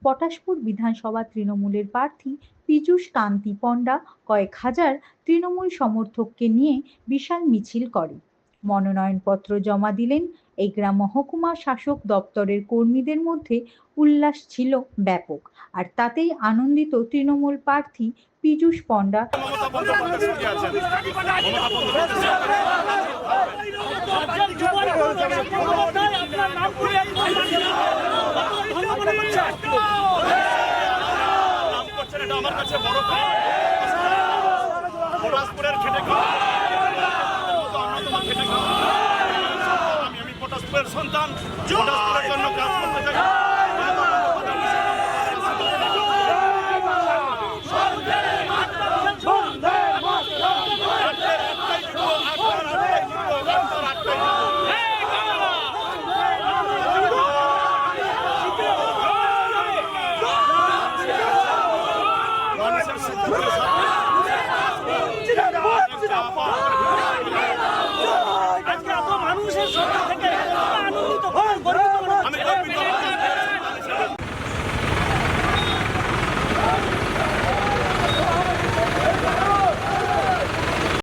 পটাশপুর বিধানসভা তৃণমূলের প্রার্থী পীযূষ কান্তি পণ্ডা কয়েক হাজার তৃণমূল সমর্থককে নিয়ে বিশাল মিছিল করে মনোনয়নপত্র জমা দিলেন। এই গ্রাম মহকুমা শাসক দপ্তরের কর্মীদের মধ্যে উল্লাস ছিল ব্যাপক, আর তাতেই আনন্দিত তৃণমূল প্রার্থী পীযূষ পণ্ডা। সন্তান জন্য কাজ করতে চাই।